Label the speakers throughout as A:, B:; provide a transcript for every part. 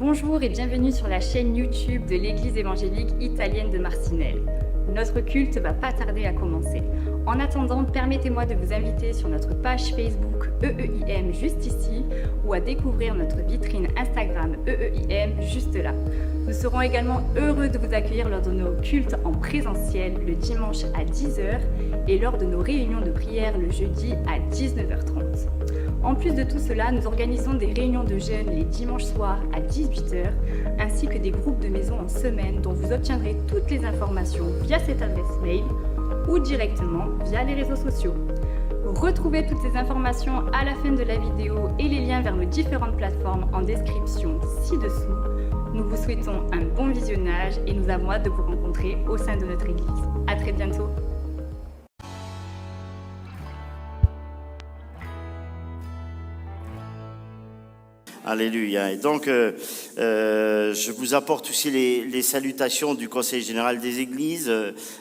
A: Bonjour et bienvenue sur la chaîne YouTube de l'Église évangélique italienne de Marcinelle. Notre culte va pas tarder à commencer. En attendant, permettez-moi de vous inviter sur notre page Facebook EEIM juste ici ou à découvrir notre vitrine Instagram EEIM juste là. Nous serons également heureux de vous accueillir lors de nos cultes en présentiel le dimanche à 10h et lors de nos réunions de prière le jeudi à 19h30. En plus de tout cela, nous organisons des réunions de jeunes les dimanches soirs à 18h, ainsi que des groupes de maison en semaine dont vous obtiendrez toutes les informations via cette adresse mail ou directement via les réseaux sociaux. Retrouvez toutes ces informations à la fin de la vidéo et les liens vers nos différentes plateformes en description ci-dessous. Nous vous souhaitons un bon visionnage et nous avons hâte de vous rencontrer au sein de notre église. À très bientôt.
B: Alléluia. Et donc, je vous apporte aussi les salutations du Conseil général des Églises.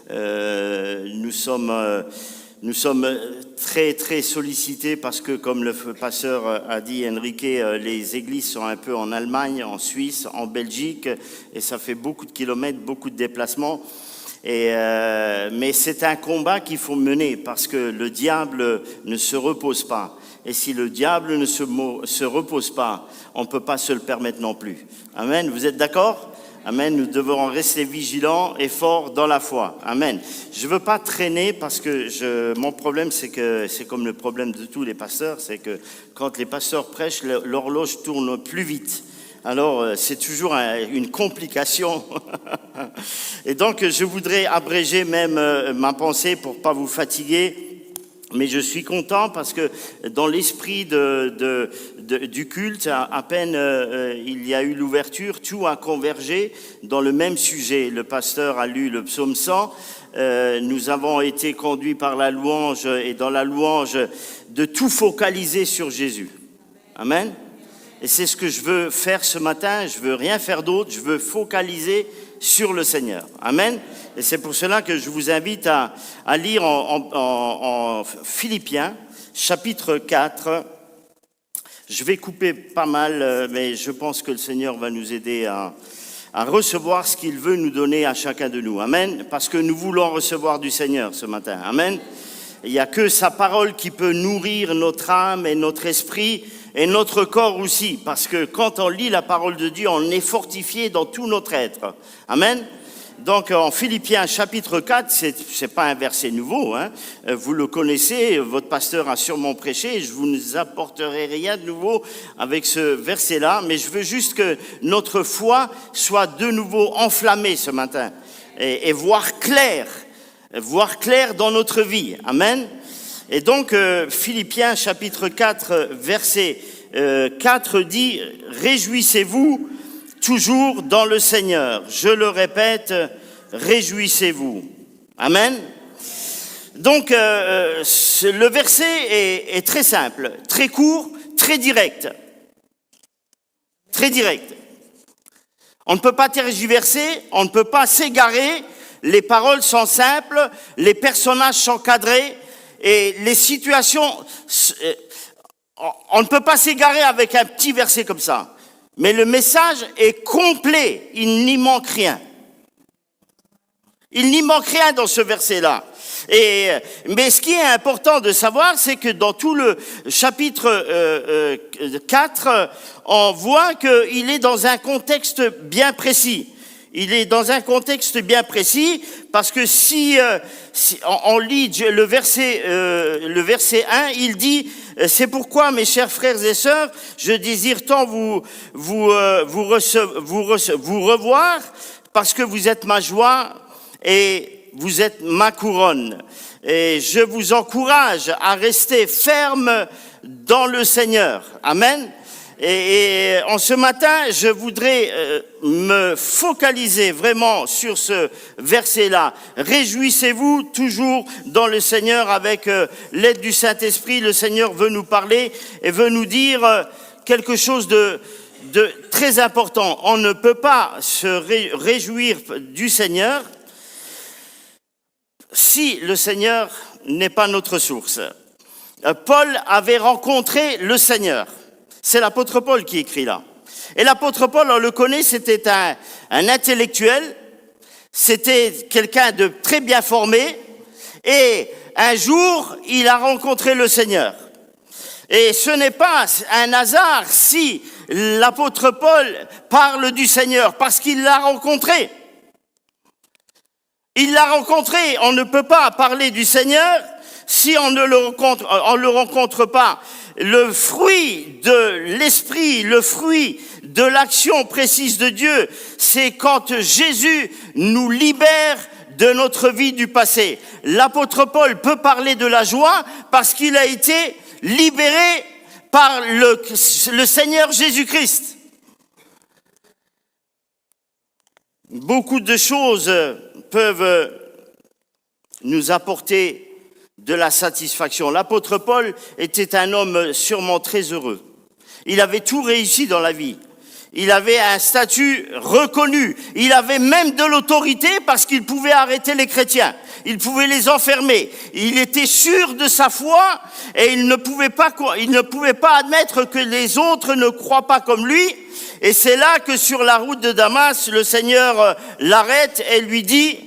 B: Nous sommes très, très sollicités parce que, comme le pasteur a dit, Enrique, les églises sont un peu en Allemagne, en Suisse, en Belgique, et ça fait beaucoup de kilomètres, beaucoup de déplacements. Mais c'est un combat qu'il faut mener parce que le diable ne se repose pas. Et si le diable ne se repose pas, on ne peut pas se le permettre non plus. Amen. Vous êtes d'accord? Amen. Nous devons rester vigilants et forts dans la foi. Amen. Je ne veux pas traîner parce que mon problème, c'est que c'est comme le problème de tous les pasteurs, c'est que quand les pasteurs prêchent, l'horloge tourne plus vite. Alors, c'est toujours une complication. Et donc, je voudrais abréger même ma pensée pour pas vous fatiguer. Mais je suis content parce que dans l'esprit du culte, à peine il y a eu l'ouverture, tout a convergé dans le même sujet. Le pasteur a lu le psaume 100. Nous avons été conduits par la louange et dans la louange de tout focaliser sur Jésus. Amen. Et c'est ce que je veux faire ce matin. Je veux rien faire d'autre. Je veux focaliser sur le Seigneur. Amen. Et c'est pour cela que je vous invite à lire en Philippiens, chapitre 4. Je vais couper pas mal, mais je pense que le Seigneur va nous aider à recevoir ce qu'il veut nous donner à chacun de nous. Amen. Parce que nous voulons recevoir du Seigneur ce matin. Amen. Il n'y a que sa parole qui peut nourrir notre âme et notre esprit et notre corps aussi. Parce que quand on lit la parole de Dieu, on est fortifié dans tout notre être. Amen. Donc en Philippiens chapitre 4, c'est pas un verset nouveau, hein. Vous le connaissez, votre pasteur a sûrement prêché, je vous ne apporterai rien de nouveau avec ce verset-là, mais je veux juste que notre foi soit de nouveau enflammée ce matin et voir clair dans notre vie. Amen. Et donc Philippiens chapitre 4, verset 4 dit « Réjouissez-vous » toujours dans le Seigneur. Je le répète, réjouissez-vous. Amen. Donc, le verset est très simple, très court, très direct. Très direct. On ne peut pas tergiverser, on ne peut pas s'égarer. Les paroles sont simples, les personnages sont cadrés et les situations... On ne peut pas s'égarer avec un petit verset comme ça. Mais le message est complet, il n'y manque rien. Il n'y manque rien dans ce verset-là. Mais ce qui est important de savoir, c'est que dans tout le chapitre 4, on voit qu'il est dans un contexte bien précis. Il est dans un contexte bien précis parce que si on lit le verset 1, il dit « C'est pourquoi, mes chers frères et sœurs, je désire tant vous revoir parce que vous êtes ma joie et vous êtes ma couronne. Et je vous encourage à rester ferme dans le Seigneur. » Amen. Et en ce matin, je voudrais me focaliser vraiment sur ce verset-là. Réjouissez-vous toujours dans le Seigneur avec l'aide du Saint-Esprit. Le Seigneur veut nous parler et veut nous dire quelque chose de très important. On ne peut pas se réjouir du Seigneur si le Seigneur n'est pas notre source. Paul avait rencontré le Seigneur. C'est l'apôtre Paul qui écrit là. Et l'apôtre Paul, on le connaît, c'était un intellectuel, c'était quelqu'un de très bien formé, et un jour, il a rencontré le Seigneur. Et ce n'est pas un hasard si l'apôtre Paul parle du Seigneur, parce qu'il l'a rencontré. Il l'a rencontré. On ne peut pas parler du Seigneur si on le rencontre pas. Le fruit de l'esprit, le fruit de l'action précise de Dieu, c'est quand Jésus nous libère de notre vie du passé. L'apôtre Paul peut parler de la joie parce qu'il a été libéré par le Seigneur Jésus-Christ. Beaucoup de choses peuvent nous apporter de la satisfaction. L'apôtre Paul était un homme sûrement très heureux. Il avait tout réussi dans la vie. Il avait un statut reconnu. Il avait même de l'autorité parce qu'il pouvait arrêter les chrétiens. Il pouvait les enfermer. Il était sûr de sa foi et il ne pouvait pas admettre que les autres ne croient pas comme lui. Et c'est là que sur la route de Damas, le Seigneur l'arrête et lui dit,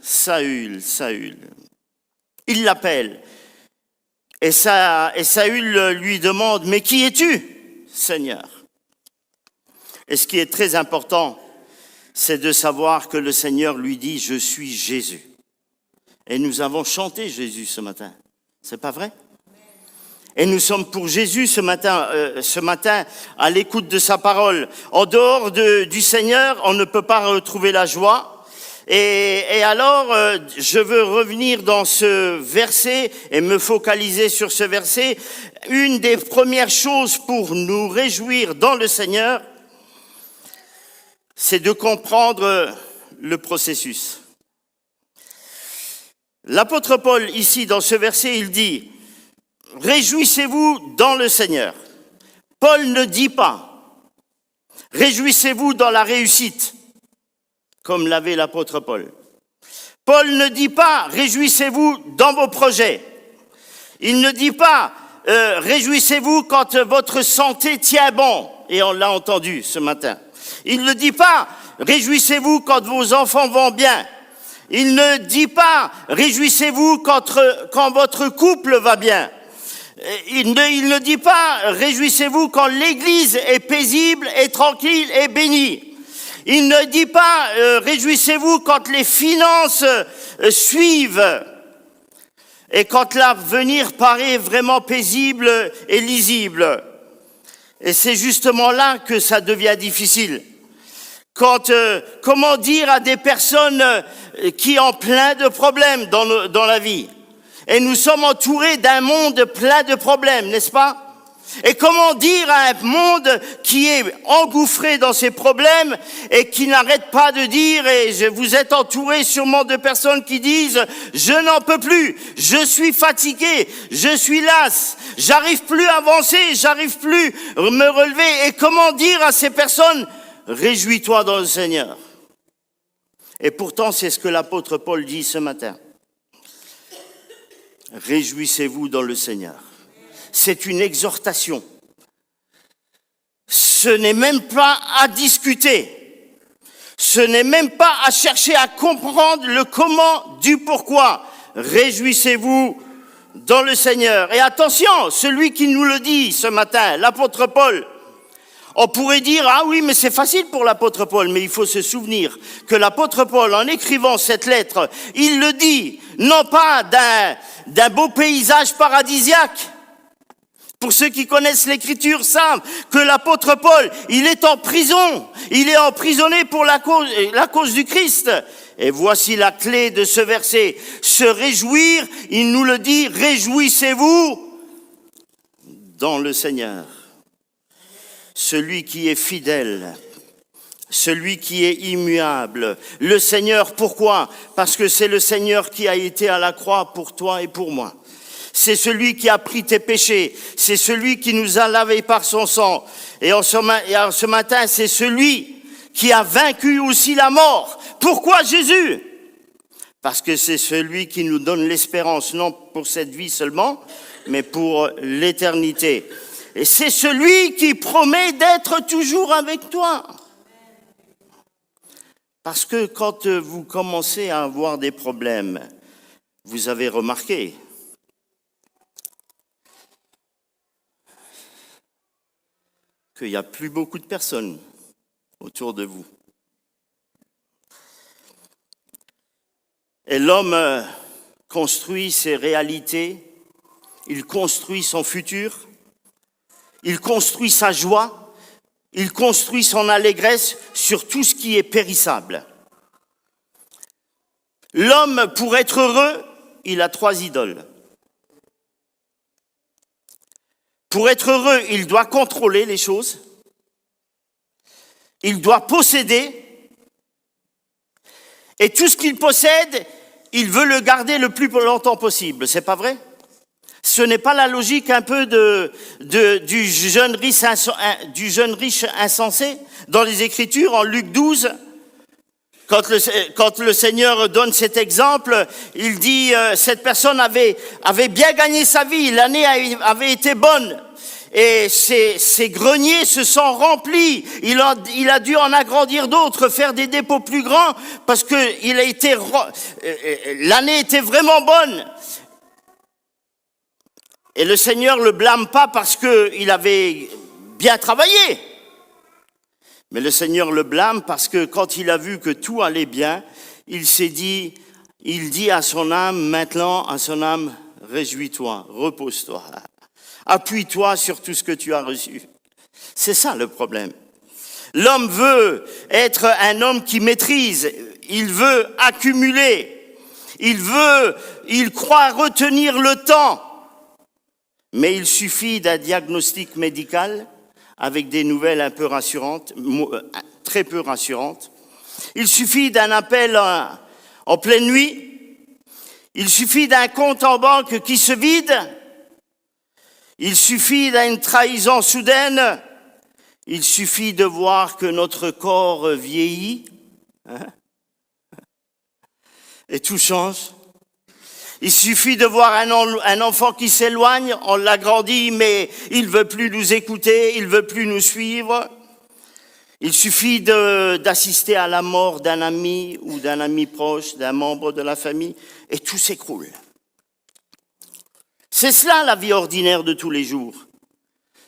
B: Saül, Saül. Il l'appelle. Et Saül lui demande, mais qui es-tu, Seigneur? Et ce qui est très important, c'est de savoir que le Seigneur lui dit, je suis Jésus. Et nous avons chanté Jésus ce matin. C'est pas vrai? Et nous sommes pour Jésus ce matin à l'écoute de sa parole. En dehors du Seigneur, on ne peut pas retrouver la joie. Et alors, je veux revenir dans ce verset et me focaliser sur ce verset. Une des premières choses pour nous réjouir dans le Seigneur, c'est de comprendre le processus. L'apôtre Paul, ici, dans ce verset, il dit, « Réjouissez-vous dans le Seigneur ». Paul ne dit pas, « Réjouissez-vous dans la réussite », comme l'avait l'apôtre Paul. Paul ne dit pas, « Réjouissez-vous dans vos projets ». Il ne dit pas, « Réjouissez-vous quand votre santé tient bon », et on l'a entendu ce matin. Il ne dit pas, « Réjouissez-vous quand vos enfants vont bien ». Il ne dit pas, réjouissez-vous quand votre couple va bien. Il ne dit pas, réjouissez-vous quand l'église est paisible et tranquille et bénie. Il ne dit pas, réjouissez-vous quand les finances suivent et quand l'avenir paraît vraiment paisible et lisible. Et c'est justement là que ça devient difficile. Comment dire à des personnes qui ont plein de problèmes dans la vie? Et nous sommes entourés d'un monde plein de problèmes, n'est-ce pas? Et comment dire à un monde qui est engouffré dans ses problèmes et qui n'arrête pas de dire, et vous êtes entourés sûrement de personnes qui disent, je n'en peux plus, je suis fatigué, je suis las, j'arrive plus à avancer, j'arrive plus à me relever. Et comment dire à ces personnes, réjouis-toi dans le Seigneur. Et pourtant, c'est ce que l'apôtre Paul dit ce matin. Réjouissez-vous dans le Seigneur. C'est une exhortation. Ce n'est même pas à discuter. Ce n'est même pas à chercher à comprendre le comment du pourquoi. Réjouissez-vous dans le Seigneur. Et attention, celui qui nous le dit ce matin, l'apôtre Paul, on pourrait dire, ah oui, mais c'est facile pour l'apôtre Paul, mais il faut se souvenir que l'apôtre Paul, en écrivant cette lettre, il le dit, non pas d'un beau paysage paradisiaque. Pour ceux qui connaissent l'écriture savent que l'apôtre Paul, il est en prison, il est emprisonné pour la cause du Christ. Et voici la clé de ce verset, se réjouir, il nous le dit, réjouissez-vous dans le Seigneur. Celui qui est fidèle, celui qui est immuable. Le Seigneur, pourquoi? Parce que c'est le Seigneur qui a été à la croix pour toi et pour moi. C'est celui qui a pris tes péchés. C'est celui qui nous a lavés par son sang. Et ce matin, c'est celui qui a vaincu aussi la mort. Pourquoi Jésus? parce que c'est celui qui nous donne l'espérance, non pour cette vie seulement, mais pour l'éternité. Et c'est celui qui promet d'être toujours avec toi. Parce que quand vous commencez à avoir des problèmes, vous avez remarqué qu'il n'y a plus beaucoup de personnes autour de vous. Et l'homme construit ses réalités, il construit son futur, il construit sa joie, il construit son allégresse sur tout ce qui est périssable. L'homme, pour être heureux, il a 3 idoles. Pour être heureux, il doit contrôler les choses, il doit posséder, et tout ce qu'il possède, il veut le garder le plus longtemps possible. C'est pas vrai? Ce n'est pas la logique un peu du jeune riche insensé dans les Écritures, en Luc 12. Quand le Seigneur donne cet exemple, il dit cette personne avait bien gagné sa vie, l'année avait été bonne. Et ses greniers se sont remplis. Il a dû en agrandir d'autres, faire des dépôts plus grands, parce que l'année était vraiment bonne. Et le Seigneur le blâme pas parce qu'il avait bien travaillé. Mais le Seigneur le blâme parce que quand il a vu que tout allait bien, il dit à son âme, maintenant, à son âme, réjouis-toi, repose-toi, appuie-toi sur tout ce que tu as reçu. C'est ça le problème. L'homme veut être un homme qui maîtrise, il veut accumuler, il croit retenir le temps. Mais il suffit d'un diagnostic médical avec des nouvelles un peu rassurantes, très peu rassurantes. Il suffit d'un appel en pleine nuit. Il suffit d'un compte en banque qui se vide. Il suffit d'une trahison soudaine. Il suffit de voir que notre corps vieillit. Et tout change. Il suffit de voir un enfant qui s'éloigne, on l'agrandit, mais il ne veut plus nous écouter, il ne veut plus nous suivre. Il suffit d'assister à la mort d'un ami ou d'un ami proche, d'un membre de la famille, et tout s'écroule. C'est cela la vie ordinaire de tous les jours.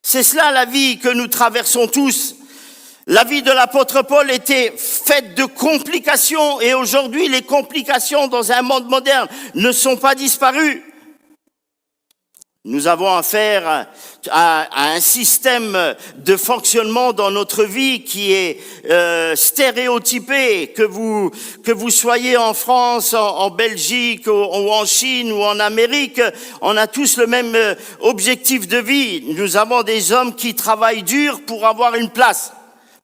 B: C'est cela la vie que nous traversons tous. La vie de l'apôtre Paul était faite de complications et aujourd'hui les complications dans un monde moderne ne sont pas disparues. Nous avons affaire à un système de fonctionnement dans notre vie qui est stéréotypé, que vous soyez en France, en Belgique ou en Chine ou en Amérique, on a tous le même objectif de vie. Nous avons des hommes qui travaillent dur pour avoir une place.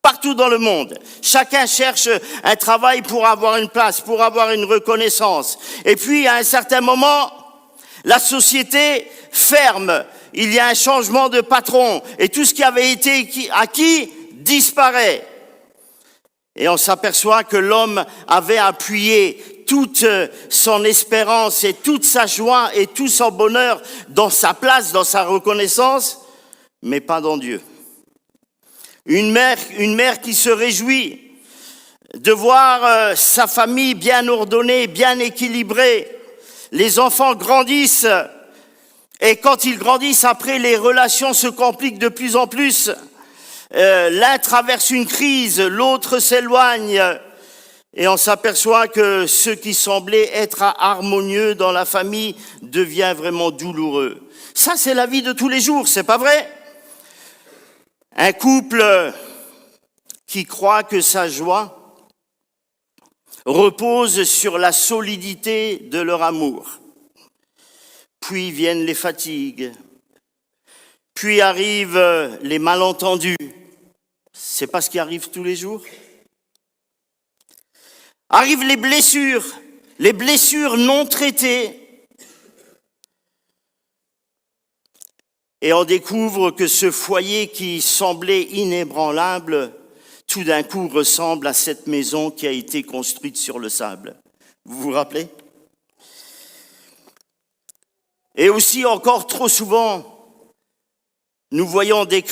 B: Partout dans le monde, chacun cherche un travail pour avoir une place, pour avoir une reconnaissance. Et puis, à un certain moment, la société ferme. Il y a un changement de patron. Et tout ce qui avait été acquis disparaît. Et on s'aperçoit que l'homme avait appuyé toute son espérance et toute sa joie et tout son bonheur dans sa place, dans sa reconnaissance, mais pas dans Dieu. Une mère qui se réjouit de voir sa famille bien ordonnée, bien équilibrée. Les enfants grandissent et quand ils grandissent, après les relations se compliquent de plus en plus. L'un traverse une crise, l'autre s'éloigne et on s'aperçoit que ce qui semblait être harmonieux dans la famille devient vraiment douloureux. Ça, c'est la vie de tous les jours, c'est pas vrai ? Un couple qui croit que sa joie repose sur la solidité de leur amour. Puis viennent les fatigues, puis arrivent les malentendus. C'est pas ce qui arrive tous les jours. Arrivent les blessures non traitées. Et on découvre que ce foyer qui semblait inébranlable, tout d'un coup ressemble à cette maison qui a été construite sur le sable. Vous vous rappelez ? Et aussi encore trop souvent, nous voyons des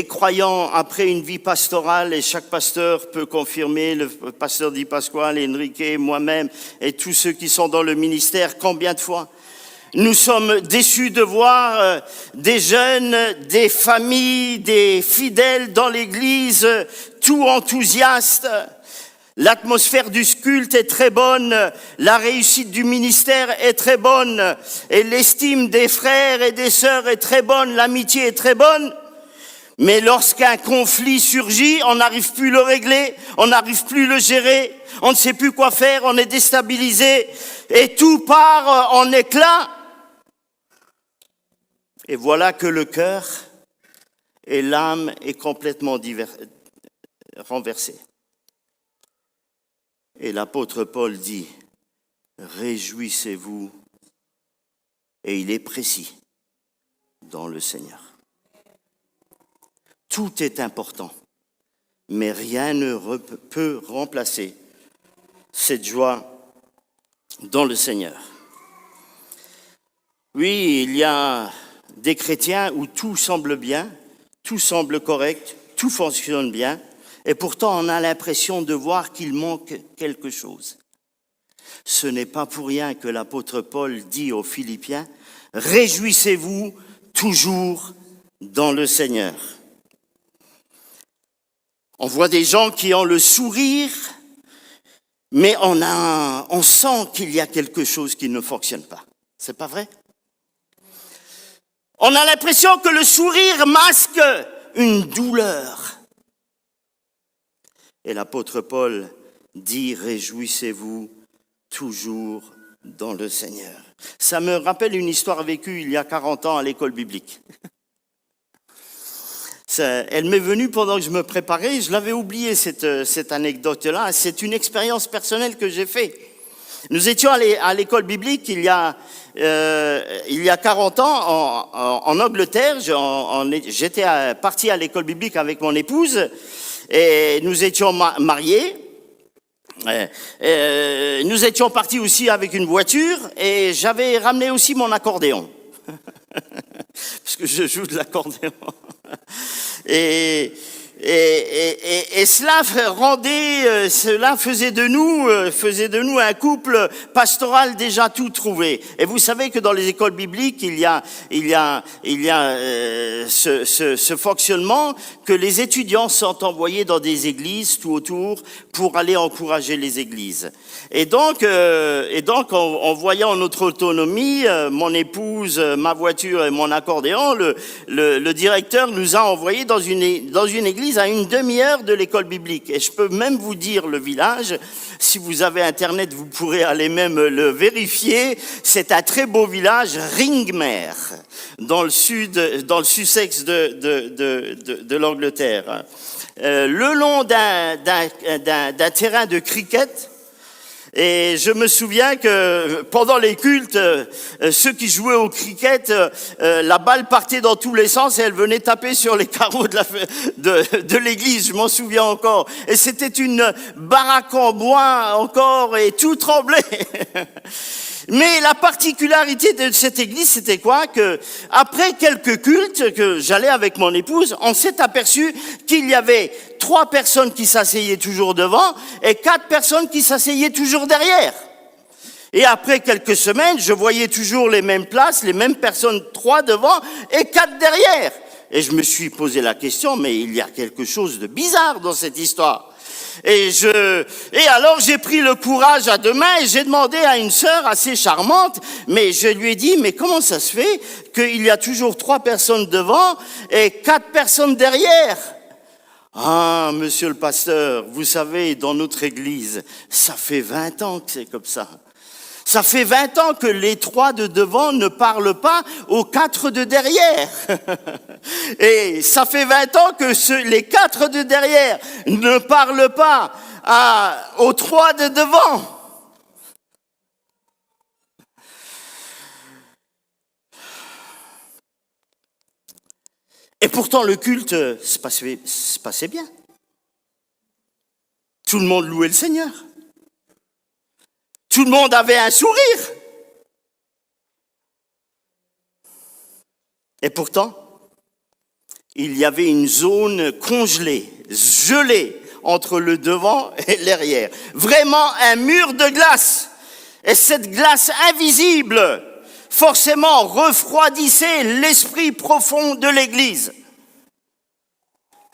B: croyants après une vie pastorale, et chaque pasteur peut confirmer, le pasteur Di Pasquale, Enrique, moi-même et tous ceux qui sont dans le ministère, combien de fois nous sommes déçus de voir des jeunes, des familles, des fidèles dans l'église, tout enthousiastes. L'atmosphère du culte est très bonne, la réussite du ministère est très bonne, et l'estime des frères et des sœurs est très bonne, l'amitié est très bonne. Mais lorsqu'un conflit surgit, on n'arrive plus le régler, on n'arrive plus le gérer, on ne sait plus quoi faire, on est déstabilisé, et tout part en éclats. Et voilà que le cœur et l'âme est complètement renversé. Et l'apôtre Paul dit, réjouissez-vous, et il est précis dans le Seigneur. Tout est important, mais rien ne peut remplacer cette joie dans le Seigneur. Oui, il y a des chrétiens où tout semble bien, tout semble correct, tout fonctionne bien, et pourtant on a l'impression de voir qu'il manque quelque chose. Ce n'est pas pour rien que l'apôtre Paul dit aux Philippiens, « Réjouissez-vous toujours dans le Seigneur ». On voit des gens qui ont le sourire, mais on sent qu'il y a quelque chose qui ne fonctionne pas. C'est pas vrai? On a l'impression que le sourire masque une douleur. Et l'apôtre Paul dit, réjouissez-vous toujours dans le Seigneur. Ça me rappelle une histoire vécue il y a 40 ans à l'école biblique. Elle m'est venue pendant que je me préparais, je l'avais oublié cette anecdote-là. C'est une expérience personnelle que j'ai faite. Nous étions à l'école biblique il y a 40 ans en Angleterre. J'étais parti à l'école biblique avec mon épouse et nous étions mariés. Nous étions partis aussi avec une voiture et j'avais ramené aussi mon accordéon. Parce que je joue de l'accordéon. Et cela faisait de nous un couple pastoral déjà tout trouvé. Et vous savez que dans les écoles bibliques, il y a ce fonctionnement que les étudiants sont envoyés dans des églises tout autour pour aller encourager les églises. Et donc en voyant notre autonomie, mon épouse, ma voiture et mon accordéon, le directeur nous a envoyés dans une église à une demi-heure de l'école biblique. Et je peux même vous dire le village. Si vous avez Internet, vous pourrez aller même le vérifier. C'est un très beau village, Ringmer, dans le Sussex de l'Angleterre. Le long d'un terrain de cricket. Et je me souviens que pendant les cultes, ceux qui jouaient au cricket, la balle partait dans tous les sens et elle venait taper sur les carreaux de l'église, je m'en souviens encore. Et c'était une baraque en bois encore et tout tremblait. Mais la particularité de cette église, c'était quoi? Que après quelques cultes que j'allais avec mon épouse, on s'est aperçu qu'il y avait 3 personnes qui s'asseyaient toujours devant et 4 personnes qui s'asseyaient toujours derrière. Et après quelques semaines, je voyais toujours les mêmes places, les mêmes personnes, 3 devant et 4 derrière. Et je me suis posé la question, mais il y a quelque chose de bizarre dans cette histoire. Et alors j'ai pris le courage à 2 mains et j'ai demandé à une sœur assez charmante, mais je lui ai dit, mais comment ça se fait qu'il y a toujours 3 personnes devant et 4 personnes derrière? Ah, monsieur le pasteur, vous savez, dans notre église, ça fait 20 ans que c'est comme ça. Ça fait 20 ans que les 3 de devant ne parlent pas aux 4 de derrière. Et ça fait 20 ans que les 4 de derrière ne parlent pas aux 3 de devant. Et pourtant, le culte se passait bien. Tout le monde louait le Seigneur. Tout le monde avait un sourire. Et pourtant, il y avait une zone congelée, gelée, entre le devant et l'arrière. Vraiment un mur de glace. Et cette glace invisible, forcément, refroidissait l'esprit profond de l'Église.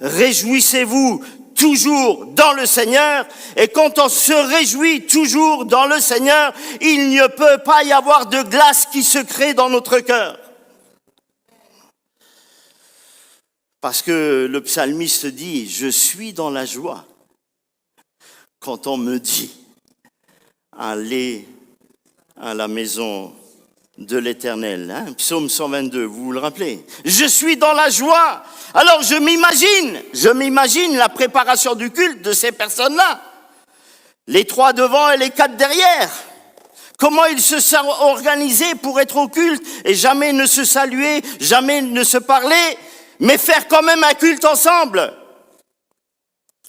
B: Réjouissez-vous toujours dans le Seigneur. Et quand on se réjouit toujours dans le Seigneur, il ne peut pas y avoir de glace qui se crée dans notre cœur. Parce que le psalmiste dit, je suis dans la joie quand on me dit, allez à la maison de l'Éternel. Hein? Psaume 122, vous vous le rappelez? Je suis dans la joie. Alors je m'imagine la préparation du culte de ces personnes-là. Les 3 devant et les 4 derrière. Comment ils se sont organisés pour être au culte et jamais ne se saluer, jamais ne se parler, mais faire quand même un culte ensemble.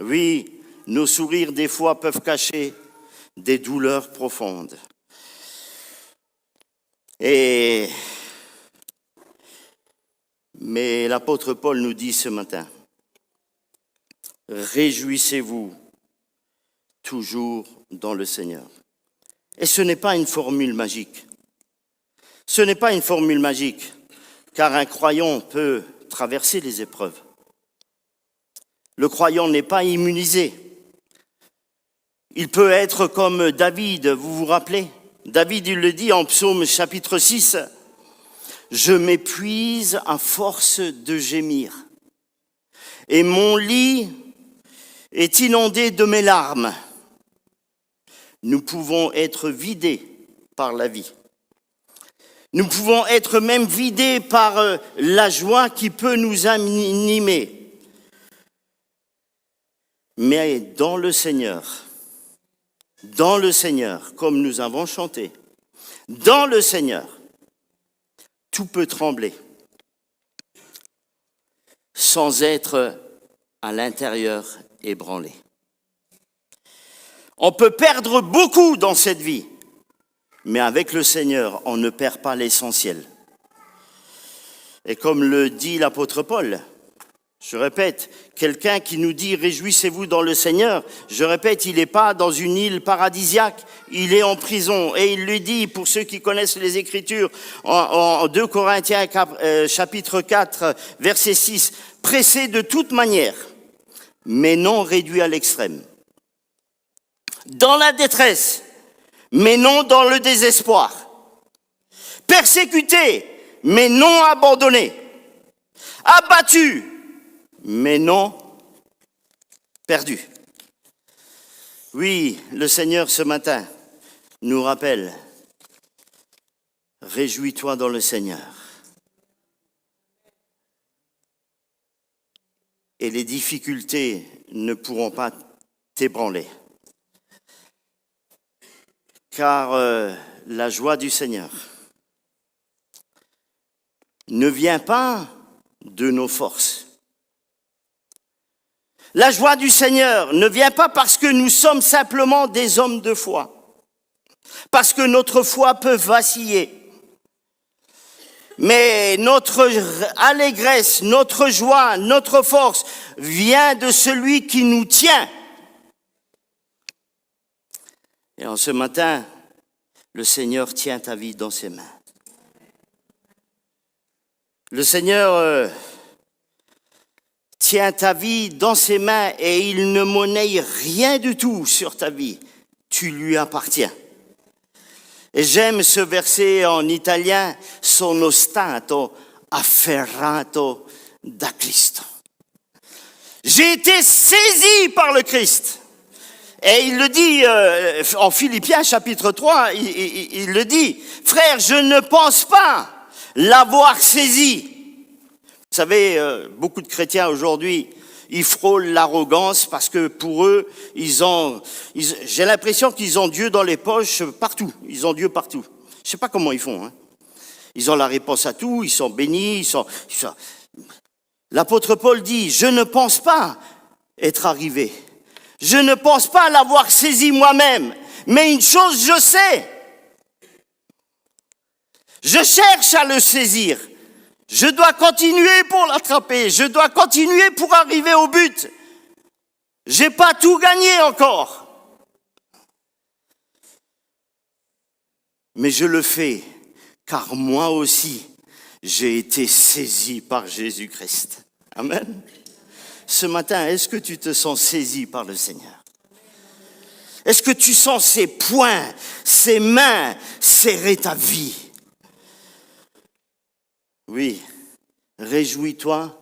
B: Oui, nos sourires des fois peuvent cacher des douleurs profondes. Mais l'apôtre Paul nous dit ce matin, réjouissez-vous toujours dans le Seigneur. Et ce n'est pas une formule magique. Ce n'est pas une formule magique, car un croyant peut traverser les épreuves. Le croyant n'est pas immunisé. Il peut être comme David, vous vous rappelez? David, il le dit en Psaume chapitre 6, « Je m'épuise à force de gémir, et mon lit est inondé de mes larmes. » Nous pouvons être vidés par la vie. Nous pouvons être même vidés par la joie qui peut nous animer. Mais dans le Seigneur, comme nous avons chanté, dans le Seigneur, tout peut trembler sans être à l'intérieur ébranlé. On peut perdre beaucoup dans cette vie, mais avec le Seigneur, on ne perd pas l'essentiel. Et comme le dit l'apôtre Paul, je répète, quelqu'un qui nous dit « Réjouissez-vous dans le Seigneur », je répète, il n'est pas dans une île paradisiaque, il est en prison. Et il lui dit, pour ceux qui connaissent les Écritures, en 2 Corinthiens chapitre 4, verset 6, « Pressé de toute manière, mais non réduit à l'extrême. Dans la détresse, mais non dans le désespoir. Persécuté, mais non abandonné. Abattu, mais non perdu. » Oui, le Seigneur ce matin nous rappelle, réjouis-toi dans le Seigneur. Et les difficultés ne pourront pas t'ébranler. Car la joie du Seigneur ne vient pas de nos forces. La joie du Seigneur ne vient pas parce que nous sommes simplement des hommes de foi, parce que notre foi peut vaciller. Mais notre allégresse, notre joie, notre force vient de celui qui nous tient. Et en ce matin, le Seigneur tient ta vie dans ses mains. Le Seigneur tient ta vie dans ses mains et il ne monnaie rien du tout sur ta vie. Tu lui appartiens. Et j'aime ce verset en italien, sono stato afferrato da Cristo. J'ai été saisi par le Christ. Et il le dit en Philippiens chapitre 3, il le dit, « Frère, je ne pense pas l'avoir saisi. » Vous savez, beaucoup de chrétiens aujourd'hui, ils frôlent l'arrogance parce que pour eux, j'ai l'impression qu'ils ont Dieu dans les poches partout. Ils ont Dieu partout. Je ne sais pas comment ils font. Hein. Ils ont la réponse à tout, ils sont bénis. L'apôtre Paul dit, « Je ne pense pas être arrivé. Je ne pense pas l'avoir saisi moi-même. Mais une chose, je sais. Je cherche à le saisir. Je dois continuer pour l'attraper. Je dois continuer pour arriver au but. J'ai pas tout gagné encore. Mais je le fais, car moi aussi, j'ai été saisi par Jésus-Christ. Amen. Ce matin, est-ce que tu te sens saisi par le Seigneur? Est-ce que tu sens ses poings, ses mains serrer ta vie? Oui, réjouis-toi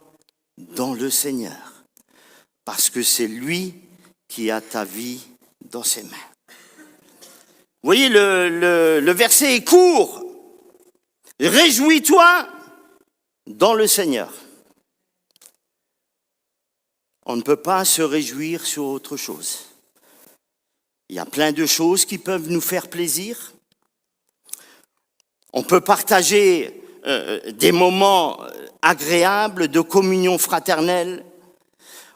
B: dans le Seigneur, parce que c'est lui qui a ta vie dans ses mains. Vous voyez, le verset est court. Réjouis-toi dans le Seigneur. On ne peut pas se réjouir sur autre chose. Il y a plein de choses qui peuvent nous faire plaisir. On peut partager des moments agréables de communion fraternelle.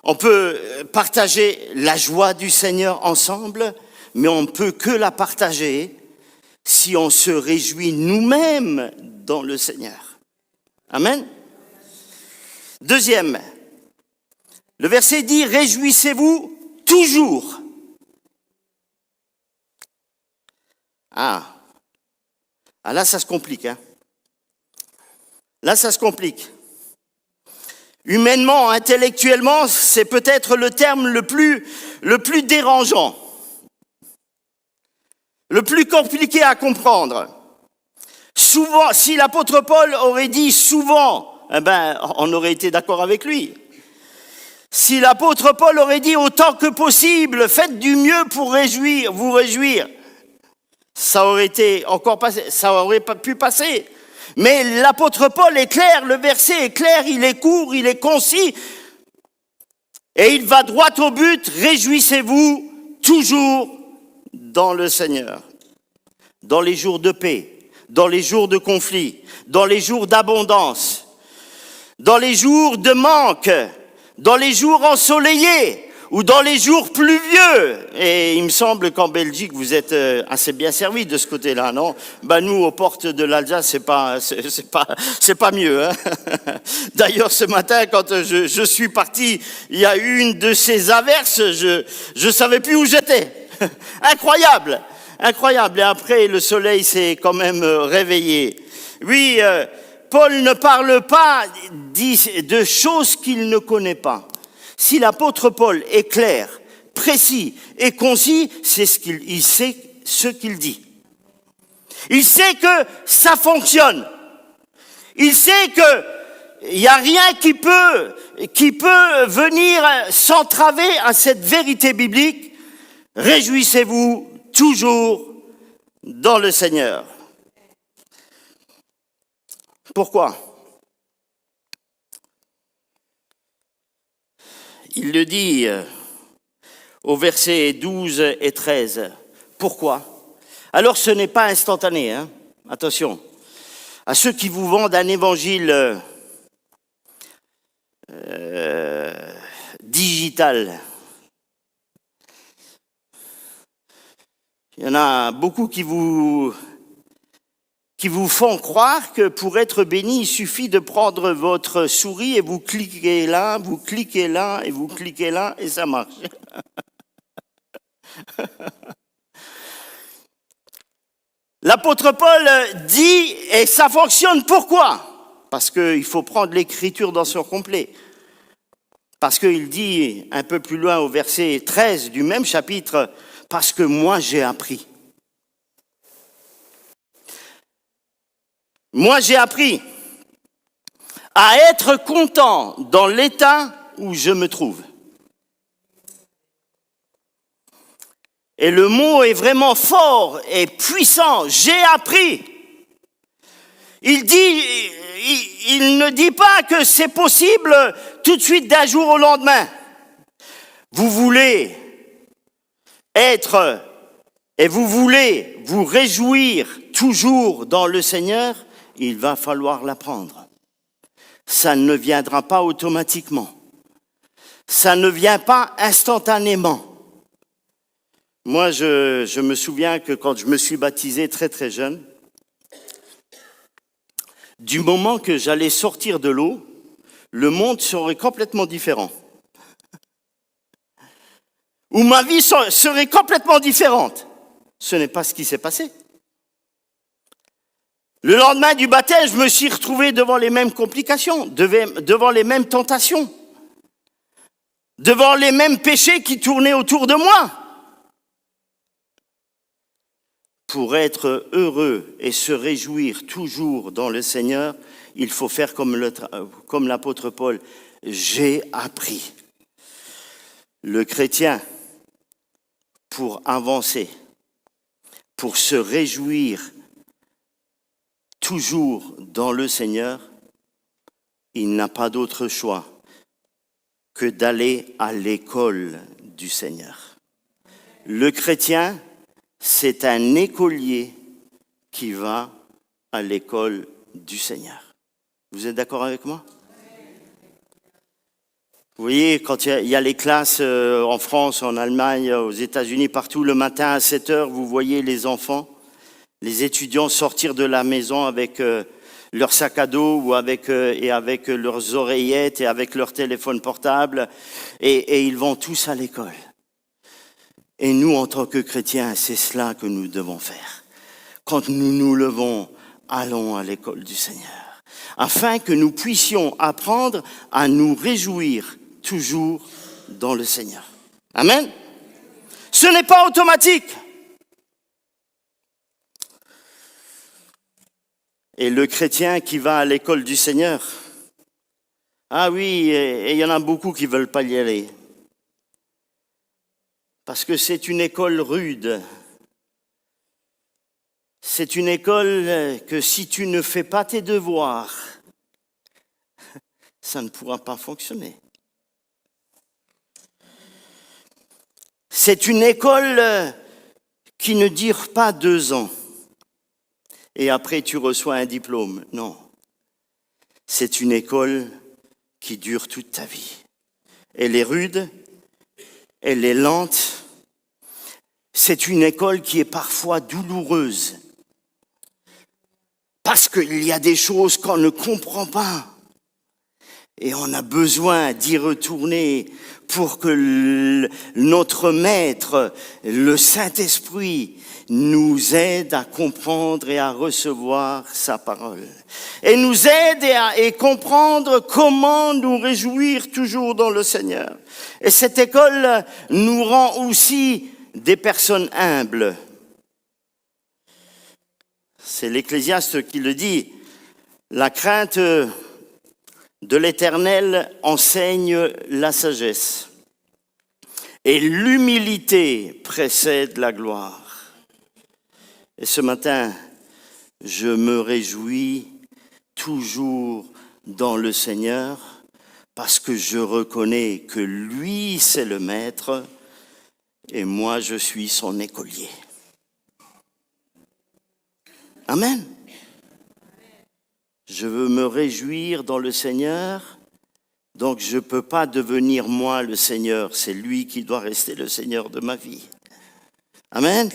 B: On peut partager la joie du Seigneur ensemble, mais on ne peut que la partager si on se réjouit nous-mêmes dans le Seigneur. Amen. Deuxième, le verset dit « Réjouissez-vous toujours ». Ah, là ça se complique, hein. Là ça se complique. Humainement, intellectuellement, c'est peut-être le terme le plus dérangeant, le plus compliqué à comprendre. Souvent, si l'apôtre Paul aurait dit souvent, on aurait été d'accord avec lui. Si l'apôtre Paul aurait dit autant que possible, faites du mieux pour vous réjouir, ça aurait été encore passé, ça aurait pas pu passer. Mais l'apôtre Paul est clair, le verset est clair, il est court, il est concis, et il va droit au but. Réjouissez-vous toujours dans le Seigneur, dans les jours de paix, dans les jours de conflit, dans les jours d'abondance, dans les jours de manque, dans les jours ensoleillés ou dans les jours pluvieux. Et il me semble qu'en Belgique, vous êtes assez bien servis de ce côté-là, non? Nous, aux portes de l'Alsace, c'est pas mieux, hein. D'ailleurs, ce matin, quand je suis parti, il y a eu une de ces averses, je savais plus où j'étais. Incroyable. Et après, le soleil s'est quand même réveillé. Oui, Paul ne parle pas de choses qu'il ne connaît pas. Si l'apôtre Paul est clair, précis et concis, c'est il sait ce qu'il dit. Il sait que ça fonctionne. Il sait que il n'y a rien qui peut venir s'entraver à cette vérité biblique. Réjouissez-vous toujours dans le Seigneur. Pourquoi? Il le dit au verset 12 et 13. Pourquoi? Alors ce n'est pas instantané, hein? Attention. À ceux qui vous vendent un évangile digital. Il y en a beaucoup qui vous font croire que pour être béni, il suffit de prendre votre souris et vous cliquez là, et ça marche. L'apôtre Paul dit, et ça fonctionne, pourquoi? Parce qu'il faut prendre l'écriture dans son complet. Parce qu'il dit un peu plus loin au verset 13 du même chapitre, parce que moi j'ai appris. Moi j'ai appris à être content dans l'état où je me trouve. Et le mot est vraiment fort et puissant. J'ai appris. Il ne dit pas que c'est possible tout de suite d'un jour au lendemain. Vous voulez être et vous voulez vous réjouir toujours dans le Seigneur, il va falloir l'apprendre. Ça ne viendra pas automatiquement. Ça ne vient pas instantanément. Moi, je me souviens que quand je me suis baptisé très très jeune, du moment que j'allais sortir de l'eau, le monde serait complètement différent. Ou ma vie serait complètement différente. Ce n'est pas ce qui s'est passé. Le lendemain du baptême, je me suis retrouvé devant les mêmes complications, devant les mêmes tentations, devant les mêmes péchés qui tournaient autour de moi. Pour être heureux et se réjouir toujours dans le Seigneur, il faut faire comme l'apôtre Paul. J'ai appris. Le chrétien, pour avancer, pour se réjouir toujours dans le Seigneur, il n'a pas d'autre choix que d'aller à l'école du Seigneur. Le chrétien, c'est un écolier qui va à l'école du Seigneur. Vous êtes d'accord avec moi? Vous voyez, quand il y a les classes en France, en Allemagne, aux États-Unis, partout, le matin à 7h, vous voyez les enfants, les étudiants sortir de la maison avec leur sac à dos ou avec leurs oreillettes et avec leur téléphone portable, et ils vont tous à l'école. Et nous, en tant que chrétiens, c'est cela que nous devons faire. Quand nous nous levons, allons à l'école du Seigneur, afin que nous puissions apprendre à nous réjouir toujours dans le Seigneur. Amen. Ce n'est pas automatique. Et le chrétien qui va à l'école du Seigneur, ah oui, et il y en a beaucoup qui ne veulent pas y aller. Parce que c'est une école rude. C'est une école que si tu ne fais pas tes devoirs, ça ne pourra pas fonctionner. C'est une école qui ne dure pas 2 ans et après tu reçois un diplôme. Non. C'est une école qui dure toute ta vie. Elle est rude, elle est lente. C'est une école qui est parfois douloureuse. Parce qu'il y a des choses qu'on ne comprend pas. Et on a besoin d'y retourner pour que notre Maître, le Saint-Esprit, nous aide à comprendre et à recevoir sa parole. Et nous aide à comprendre comment nous réjouir toujours dans le Seigneur. Et cette école nous rend aussi des personnes humbles. C'est l'Ecclésiaste qui le dit. La crainte de l'Éternel enseigne la sagesse. Et l'humilité précède la gloire. Et ce matin, je me réjouis toujours dans le Seigneur parce que je reconnais que lui, c'est le Maître et moi, je suis son écolier. Amen. Je veux me réjouir dans le Seigneur, donc je ne peux pas devenir moi le Seigneur, c'est lui qui doit rester le Seigneur de ma vie. Amen.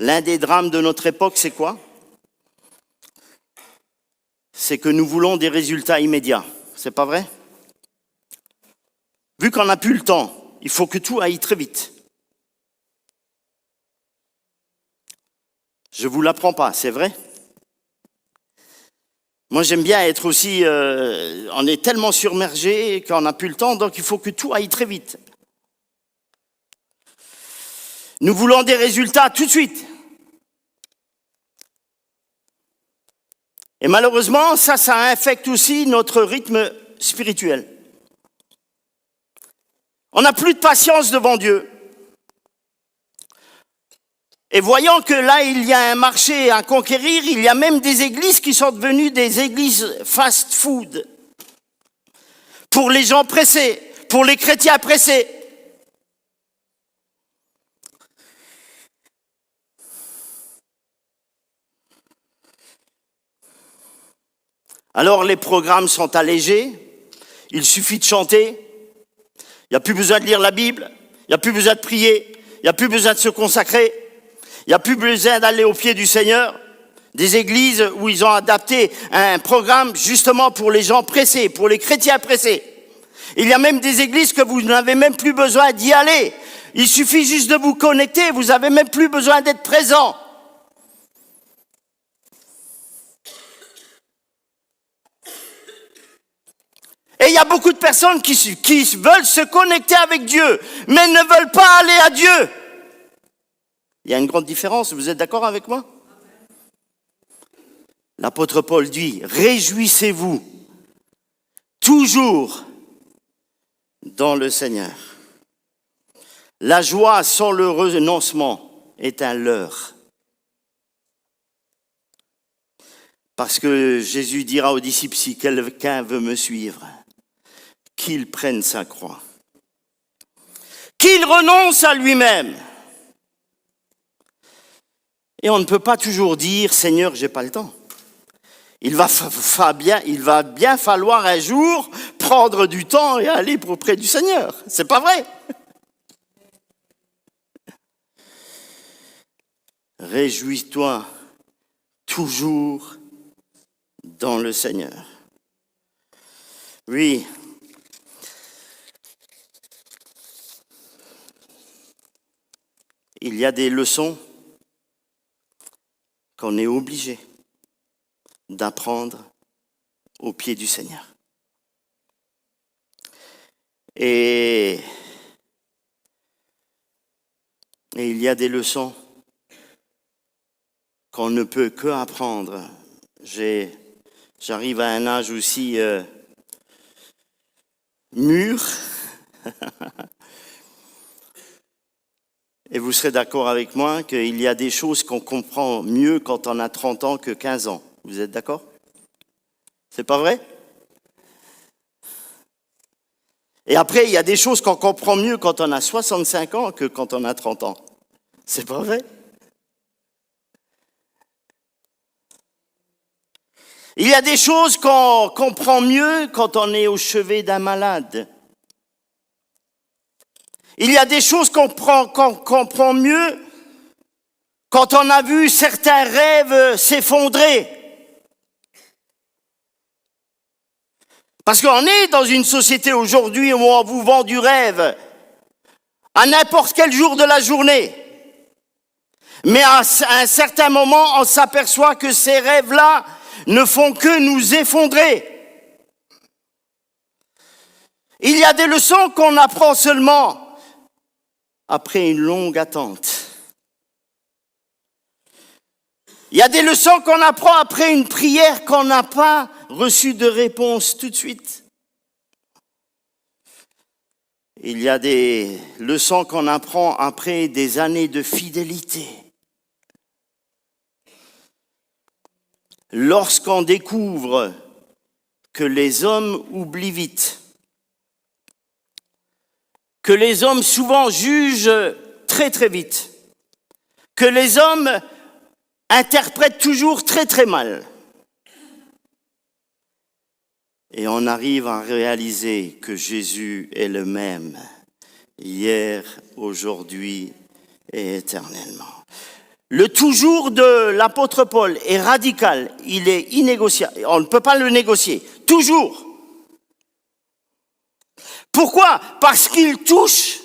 B: L'un des drames de notre époque, c'est quoi? C'est que nous voulons des résultats immédiats, c'est pas vrai? Vu qu'on n'a plus le temps, il faut que tout aille très vite. Je ne vous l'apprends pas, c'est vrai? Moi, j'aime bien être aussi... on est tellement submergé qu'on n'a plus le temps, donc il faut que tout aille très vite. Nous voulons des résultats tout de suite. Et malheureusement, ça infecte aussi notre rythme spirituel. On n'a plus de patience devant Dieu. Et voyant que là, il y a un marché à conquérir, il y a même des églises qui sont devenues des églises fast-food. Pour les gens pressés, pour les chrétiens pressés. Alors les programmes sont allégés, il suffit de chanter, il n'y a plus besoin de lire la Bible, il n'y a plus besoin de prier, il n'y a plus besoin de se consacrer. Il n'y a plus besoin d'aller au pied du Seigneur. Des églises où ils ont adapté un programme justement pour les gens pressés, pour les chrétiens pressés. Il y a même des églises que vous n'avez même plus besoin d'y aller. Il suffit juste de vous connecter, vous n'avez même plus besoin d'être présent. Et il y a beaucoup de personnes qui veulent se connecter avec Dieu, mais ne veulent pas aller à Dieu. Il y a une grande différence, vous êtes d'accord avec moi? L'apôtre Paul dit, réjouissez-vous toujours dans le Seigneur. La joie sans le renoncement est un leurre. Parce que Jésus dira aux disciples, si quelqu'un veut me suivre, qu'il prenne sa croix, qu'il renonce à lui-même. Et on ne peut pas toujours dire, Seigneur, j'ai pas le temps. Il va bien falloir un jour prendre du temps et aller auprès du Seigneur. C'est pas vrai? Réjouis-toi toujours dans le Seigneur. Oui. Il y a des leçons qu'on est obligé d'apprendre au pied du Seigneur. Et il y a des leçons qu'on ne peut que apprendre. J'arrive à un âge aussi mûr. Et vous serez d'accord avec moi qu'il y a des choses qu'on comprend mieux quand on a 30 ans que 15 ans. Vous êtes d'accord? C'est pas vrai? Et après, il y a des choses qu'on comprend mieux quand on a 65 ans que quand on a 30 ans. C'est pas vrai? Il y a des choses qu'on comprend mieux quand on est au chevet d'un malade. Il y a des choses qu'on comprend mieux quand on a vu certains rêves s'effondrer. Parce qu'on est dans une société aujourd'hui où on vous vend du rêve à n'importe quel jour de la journée. Mais à un certain moment, on s'aperçoit que ces rêves-là ne font que nous effondrer. Il y a des leçons qu'on apprend seulement après une longue attente. Il y a des leçons qu'on apprend après une prière qu'on n'a pas reçue de réponse tout de suite. Il y a des leçons qu'on apprend après des années de fidélité. Lorsqu'on découvre que les hommes oublient vite, que les hommes souvent jugent très très vite, que les hommes interprètent toujours très très mal. Et on arrive à réaliser que Jésus est le même, hier, aujourd'hui et éternellement. Le toujours de l'apôtre Paul est radical, il est innégociable, on ne peut pas le négocier, toujours. Pourquoi? Parce qu'il touche,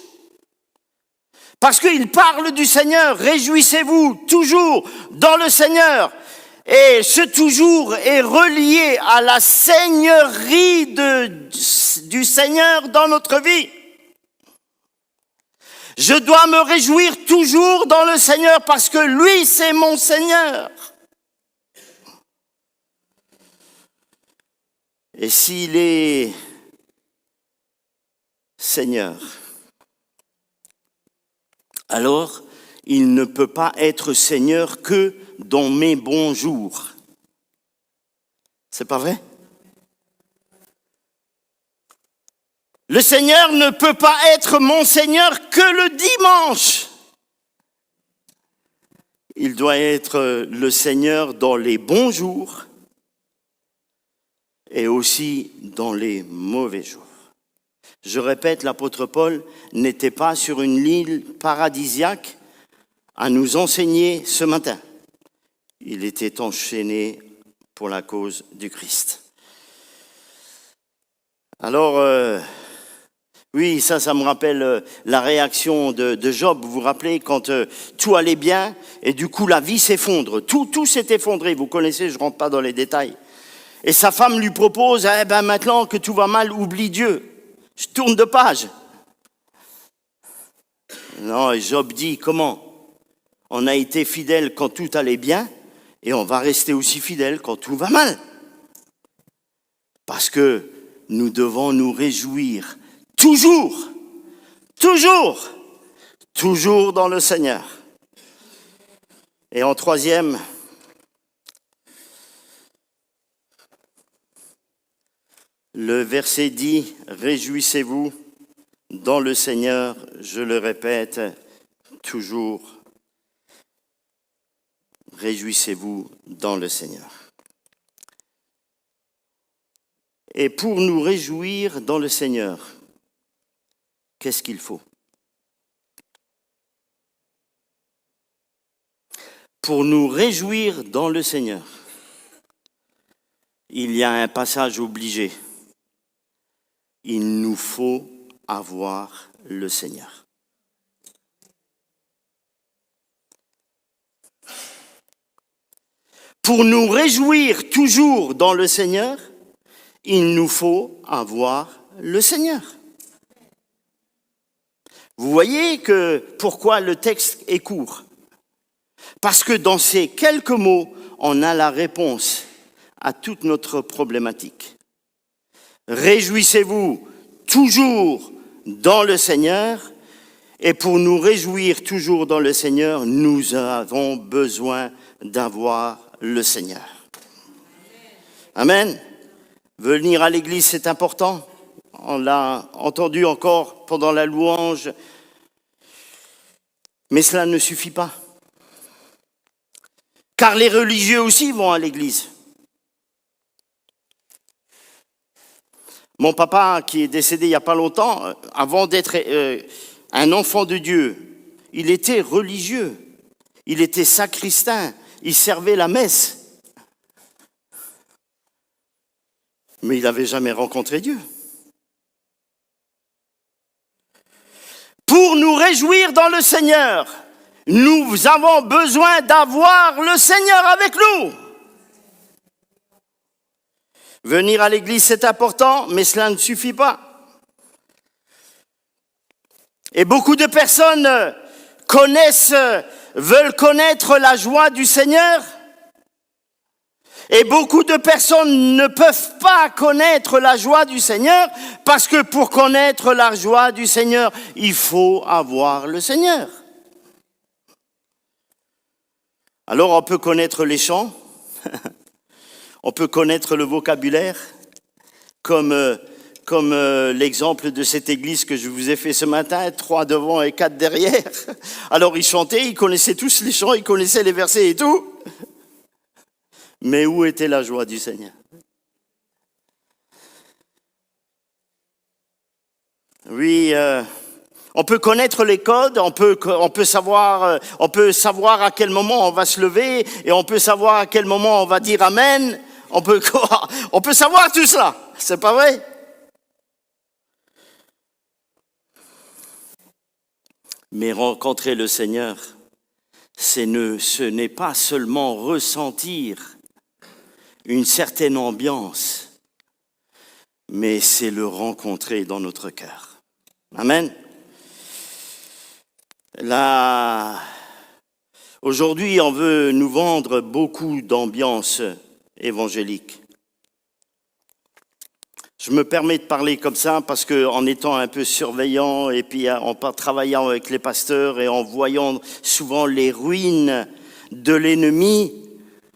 B: parce qu'il parle du Seigneur, réjouissez-vous toujours dans le Seigneur. Et ce toujours est relié à la seigneurie du Seigneur dans notre vie. Je dois me réjouir toujours dans le Seigneur parce que lui, c'est mon Seigneur. Et s'il est Seigneur, alors il ne peut pas être Seigneur que dans mes bons jours. C'est pas vrai? Le Seigneur ne peut pas être mon Seigneur que le dimanche. Il doit être le Seigneur dans les bons jours et aussi dans les mauvais jours. Je répète, l'apôtre Paul n'était pas sur une île paradisiaque à nous enseigner ce matin. il était enchaîné pour la cause du Christ. Alors, oui, ça me rappelle la réaction de Job. Vous vous rappelez quand tout allait bien et du coup la vie s'effondre. Tout s'est effondré. Vous connaissez, je ne rentre pas dans les détails. Et sa femme lui propose, maintenant que tout va mal, oublie Dieu. Je tourne de page. Non, et Job dit, comment ? On a été fidèle quand tout allait bien et on va rester aussi fidèle quand tout va mal. Parce que nous devons nous réjouir toujours dans le Seigneur. Et en troisième, le verset dit, réjouissez-vous dans le Seigneur, je le répète, toujours. Réjouissez-vous dans le Seigneur. Et pour nous réjouir dans le Seigneur, qu'est-ce qu'il faut ? Pour nous réjouir dans le Seigneur, il y a un passage obligé. Il nous faut avoir le Seigneur. Pour nous réjouir toujours dans le Seigneur, il nous faut avoir le Seigneur. Vous voyez que pourquoi le texte est court ? Parce que dans ces quelques mots, on a la réponse à toute notre problématique. Réjouissez-vous toujours dans le Seigneur, et pour nous réjouir toujours dans le Seigneur, nous avons besoin d'avoir le Seigneur. Amen. Venir à l'église, c'est important. On l'a entendu encore pendant la louange. Mais cela ne suffit pas. Car les religieux aussi vont à l'église. Mon papa, qui est décédé il n'y a pas longtemps, avant d'être un enfant de Dieu, il était religieux. Il était sacristain. Il servait la messe. Mais il n'avait jamais rencontré Dieu. Pour nous réjouir dans le Seigneur, nous avons besoin d'avoir le Seigneur avec nous. Venir à l'église, c'est important, mais cela ne suffit pas. Et beaucoup de personnes veulent connaître la joie du Seigneur. Et beaucoup de personnes ne peuvent pas connaître la joie du Seigneur parce que pour connaître la joie du Seigneur, il faut avoir le Seigneur. Alors on peut connaître les chants, on peut connaître le vocabulaire, comme l'exemple de cette église que je vous ai fait ce matin, 3 devant et 4 derrière. Alors ils chantaient, ils connaissaient tous les chants, ils connaissaient les versets et tout. Mais où était la joie du Seigneur ? Oui, on peut connaître les codes, on peut savoir à quel moment on va se lever et on peut savoir à quel moment on va dire amen. On peut savoir tout cela, c'est pas vrai ? Mais rencontrer le Seigneur, ce n'est pas seulement ressentir une certaine ambiance, mais c'est le rencontrer dans notre cœur. Amen. Là, aujourd'hui, on veut nous vendre beaucoup d'ambiance évangélique. Je me permets de parler comme ça parce qu'en étant un peu surveillant et puis en travaillant avec les pasteurs et en voyant souvent les ruines de l'ennemi,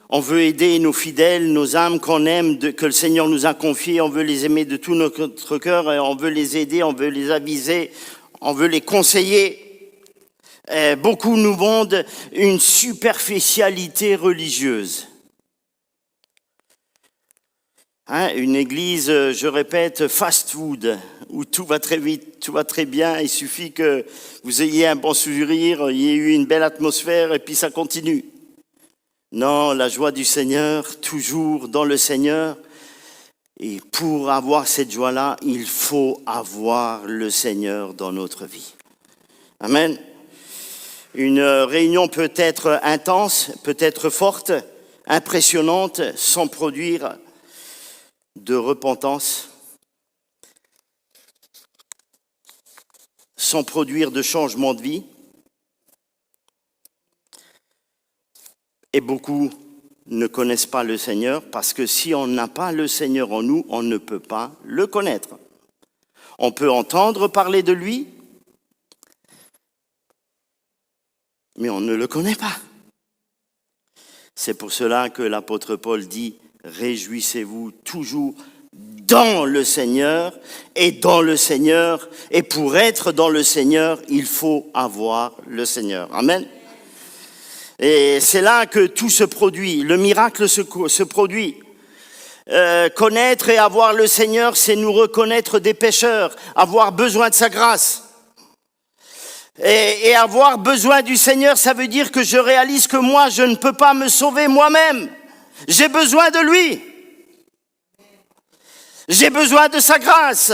B: on veut aider nos fidèles, nos âmes qu'on aime, que le Seigneur nous a confiées, on veut les aimer de tout notre cœur, et on veut les aider, on veut les aviser, on veut les conseiller. Beaucoup nous vendent une superficialité religieuse. Une église, je répète, fast-food, où tout va très vite, tout va très bien, il suffit que vous ayez un bon sourire, il y ait eu une belle atmosphère et puis ça continue. Non, la joie du Seigneur, toujours dans le Seigneur. Et pour avoir cette joie-là, il faut avoir le Seigneur dans notre vie. Amen. Une réunion peut être intense, peut être forte, impressionnante, sans produire de repentance, sans produire de changement de vie. Et beaucoup ne connaissent pas le Seigneur parce que si on n'a pas le Seigneur en nous, on ne peut pas le connaître. On peut entendre parler de lui, mais on ne le connaît pas. C'est pour cela que l'apôtre Paul dit « Réjouissez-vous toujours dans le Seigneur et dans le Seigneur. » Et pour être dans le Seigneur, il faut avoir le Seigneur. Amen. Et c'est là que tout se produit, le miracle se produit. Connaître et avoir le Seigneur, c'est nous reconnaître des pécheurs, avoir besoin de sa grâce. Et avoir besoin du Seigneur, ça veut dire que je réalise que moi, je ne peux pas me sauver moi-même. J'ai besoin de lui. J'ai besoin de sa grâce.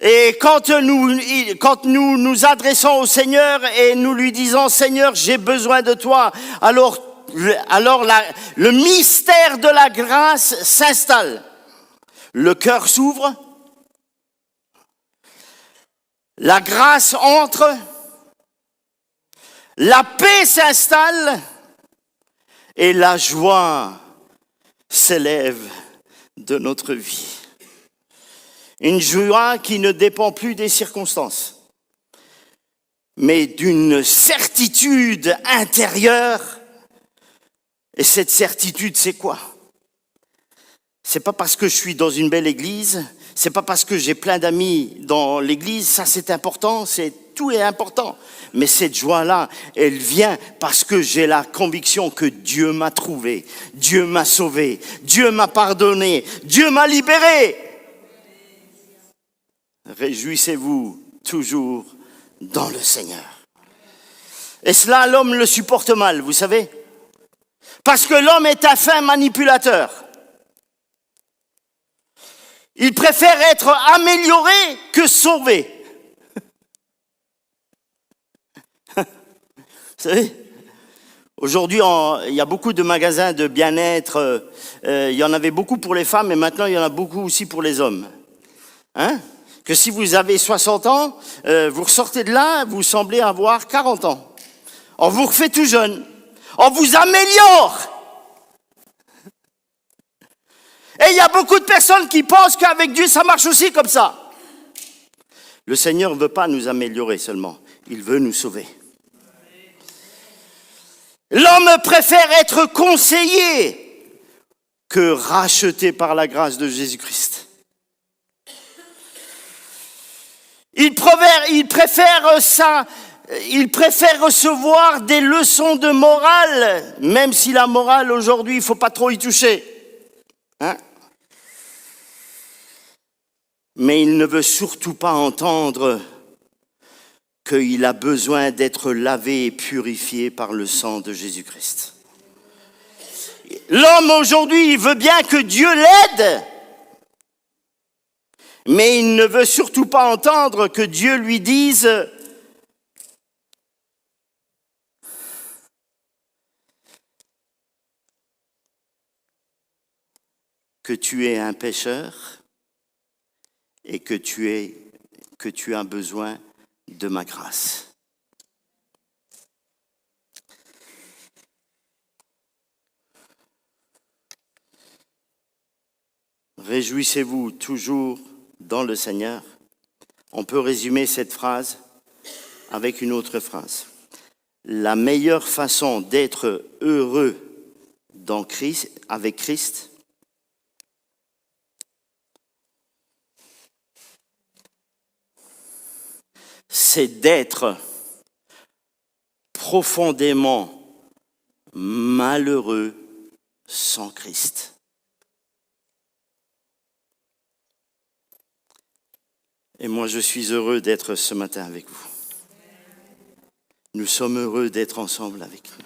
B: Et quand nous nous adressons au Seigneur et nous lui disons « Seigneur, j'ai besoin de toi », alors le mystère de la grâce s'installe. Le cœur s'ouvre, la grâce entre, la paix s'installe et la joie s'élève de notre vie. Une joie qui ne dépend plus des circonstances, mais d'une certitude intérieure. Et cette certitude, c'est quoi? C'est pas parce que je suis dans une belle église, c'est pas parce que j'ai plein d'amis dans l'église, ça c'est important, tout est important. Mais cette joie-là, elle vient parce que j'ai la conviction que Dieu m'a trouvé, Dieu m'a sauvé, Dieu m'a pardonné, Dieu m'a libéré. Réjouissez-vous toujours dans le Seigneur. Et cela, l'homme le supporte mal, vous savez. Parce que l'homme est un fin manipulateur. Il préfère être amélioré que sauvé. Vous savez, aujourd'hui, il y a beaucoup de magasins de bien-être. Il y en avait beaucoup pour les femmes, mais maintenant, il y en a beaucoup aussi pour les hommes. Hein? Que si vous avez 60 ans, vous ressortez de là, vous semblez avoir 40 ans. On vous refait tout jeune. On vous améliore. Et il y a beaucoup de personnes qui pensent qu'avec Dieu, ça marche aussi comme ça. Le Seigneur ne veut pas nous améliorer seulement. Il veut nous sauver. L'homme préfère être conseillé que racheté par la grâce de Jésus-Christ. Il préfère recevoir des leçons de morale, même si la morale aujourd'hui, il ne faut pas trop y toucher. Hein? Mais il ne veut surtout pas entendre qu'il a besoin d'être lavé et purifié par le sang de Jésus-Christ. L'homme aujourd'hui, il veut bien que Dieu l'aide, mais il ne veut surtout pas entendre que Dieu lui dise que tu es un pécheur et que tu as besoin de ma grâce. Réjouissez-vous toujours dans le Seigneur. On peut résumer cette phrase avec une autre phrase. La meilleure façon d'être heureux dans Christ, avec Christ, c'est d'être profondément malheureux sans Christ. Et moi, je suis heureux d'être ce matin avec vous. Nous sommes heureux d'être ensemble avec vous.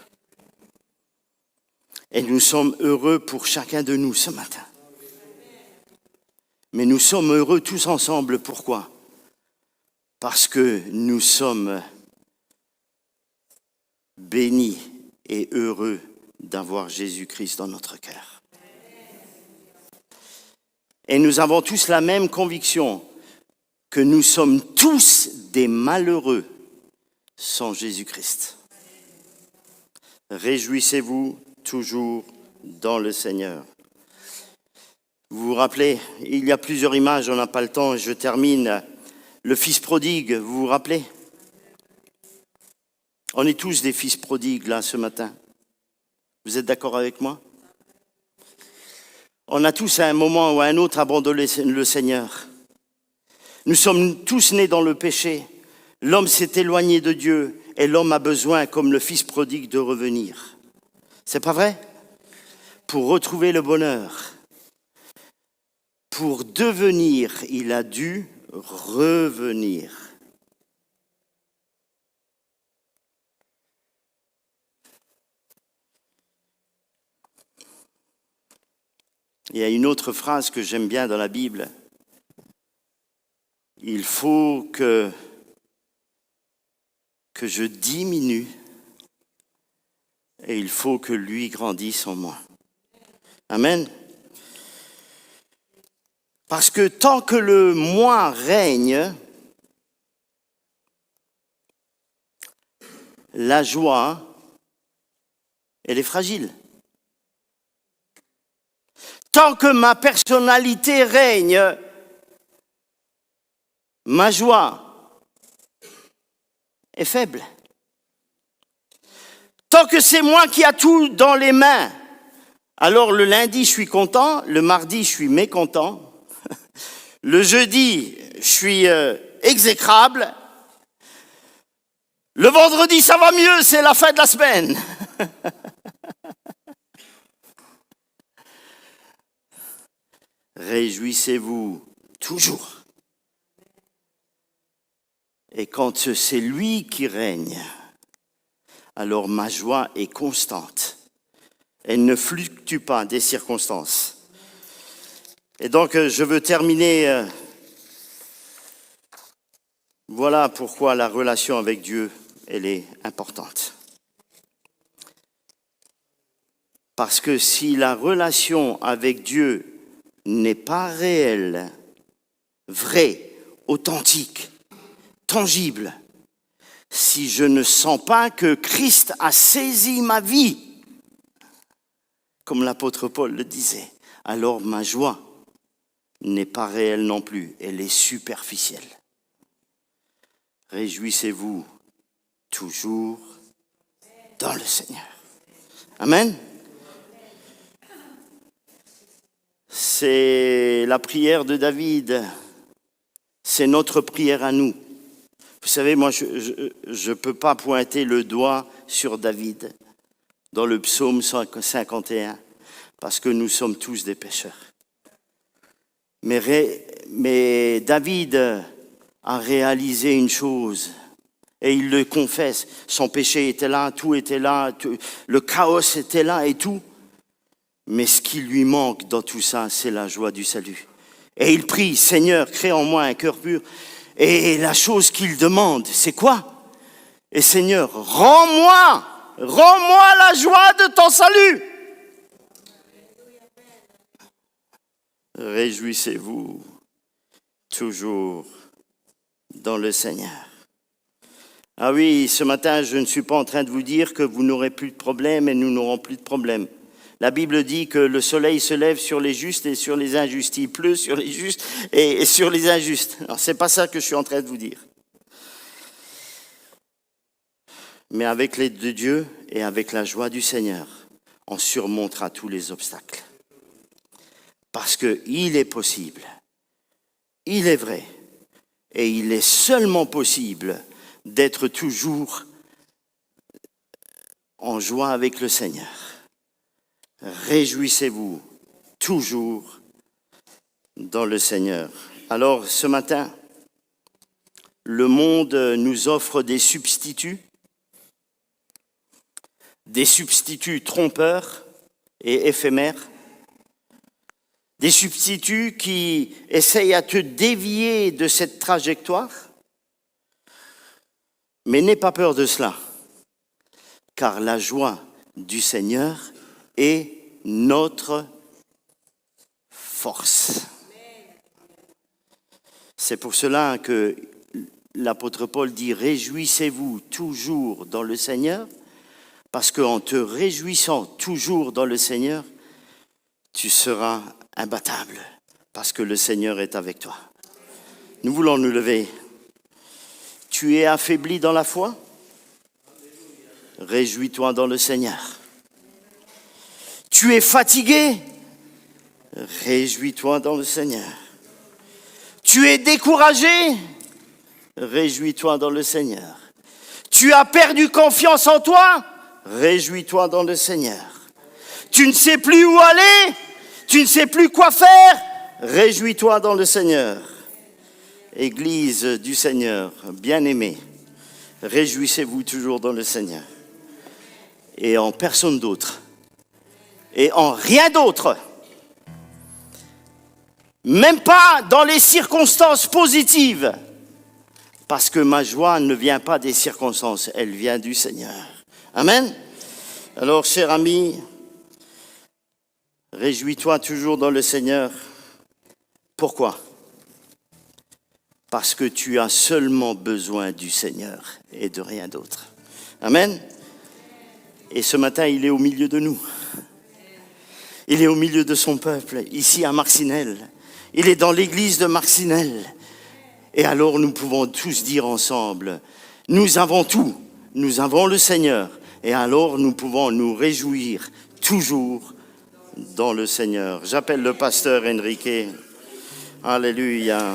B: Et nous sommes heureux pour chacun de nous ce matin. Mais nous sommes heureux tous ensemble. Pourquoi? Parce que nous sommes bénis et heureux d'avoir Jésus-Christ dans notre cœur. Et nous avons tous la même conviction que nous sommes tous des malheureux sans Jésus-Christ. Réjouissez-vous toujours dans le Seigneur. Vous vous rappelez, il y a plusieurs images, on n'a pas le temps, et je termine. Le fils prodigue, vous vous rappelez? On est tous des fils prodigues là ce matin. Vous êtes d'accord avec moi? On a tous à un moment ou à un autre abandonné le Seigneur. Nous sommes tous nés dans le péché. L'homme s'est éloigné de Dieu et l'homme a besoin, comme le fils prodigue, de revenir. C'est pas vrai? Pour retrouver le bonheur, pour devenir, il a dû revenir. Il y a une autre phrase que j'aime bien dans la Bible. Il faut que je diminue et il faut que lui grandisse en moi. Amen. Parce que tant que le moi règne, la joie, elle est fragile. Tant que ma personnalité règne, ma joie est faible. Tant que c'est moi qui a tout dans les mains, alors le lundi je suis content, le mardi je suis mécontent, le jeudi je suis exécrable, le vendredi ça va mieux, c'est la fin de la semaine. Réjouissez-vous toujours. Et quand c'est lui qui règne, alors ma joie est constante. Elle ne fluctue pas des circonstances. Et donc, je veux terminer. Voilà pourquoi la relation avec Dieu, elle est importante. Parce que si la relation avec Dieu n'est pas réelle, vraie, authentique, tangible, si je ne sens pas que Christ a saisi ma vie, comme l'apôtre Paul le disait, alors ma joie n'est pas réelle non plus, elle est superficielle. Réjouissez-vous toujours dans le Seigneur. Amen. C'est la prière de David, c'est notre prière à nous. Vous savez, moi, je ne peux pas pointer le doigt sur David dans le psaume 51, parce que nous sommes tous des pécheurs. Mais David a réalisé une chose, et il le confesse. Son péché était là, tout était là, le chaos était là et tout. Mais ce qui lui manque dans tout ça, c'est la joie du salut. Et il prie, Seigneur, crée en moi un cœur pur. Et la chose qu'il demande, c'est quoi? Et Seigneur, rends-moi la joie de ton salut. Réjouissez-vous toujours dans le Seigneur. Ah oui, ce matin, je ne suis pas en train de vous dire que vous n'aurez plus de problèmes et nous n'aurons plus de problèmes. La Bible dit que le soleil se lève sur les justes et sur les injustes. Il pleut sur les justes et sur les injustes. Alors, c'est pas ça que je suis en train de vous dire. Mais avec l'aide de Dieu et avec la joie du Seigneur, on surmontera tous les obstacles. Parce qu'il est possible, il est vrai, et il est seulement possible d'être toujours en joie avec le Seigneur. Réjouissez-vous toujours dans le Seigneur. Alors, ce matin, le monde nous offre des substituts trompeurs, et éphémères, des substituts qui essayent à te dévier de cette trajectoire. Mais n'aie pas peur de cela, car la joie du Seigneur est notre force. C'est pour cela que l'apôtre Paul dit « Réjouissez-vous toujours dans le Seigneur », parce qu'en te réjouissant toujours dans le Seigneur, tu seras imbattable, parce que le Seigneur est avec toi. Nous voulons nous lever. Tu es affaibli dans la foi? Réjouis-toi dans le Seigneur. Tu es fatigué? Réjouis-toi dans le Seigneur. Tu es découragé? Réjouis-toi dans le Seigneur. Tu as perdu confiance en toi? Réjouis-toi dans le Seigneur. Tu ne sais plus où aller? Tu ne sais plus quoi faire? Réjouis-toi dans le Seigneur. Église du Seigneur, bien-aimée, réjouissez-vous toujours dans le Seigneur. Et en personne d'autre. Et en rien d'autre. Même pas dans les circonstances positives. Parce que ma joie ne vient pas des circonstances, elle vient du Seigneur. Amen. Alors, cher ami, réjouis-toi toujours dans le Seigneur. Pourquoi? Parce que tu as seulement besoin du Seigneur et de rien d'autre. Amen. Et ce matin, il est au milieu de nous. Il est au milieu de son peuple, ici à Marcinelle. Il est dans l'église de Marcinelle. Et alors nous pouvons tous dire ensemble, nous avons tout, nous avons le Seigneur. Et alors nous pouvons nous réjouir toujours dans le Seigneur. J'appelle le pasteur Enrique. Alléluia.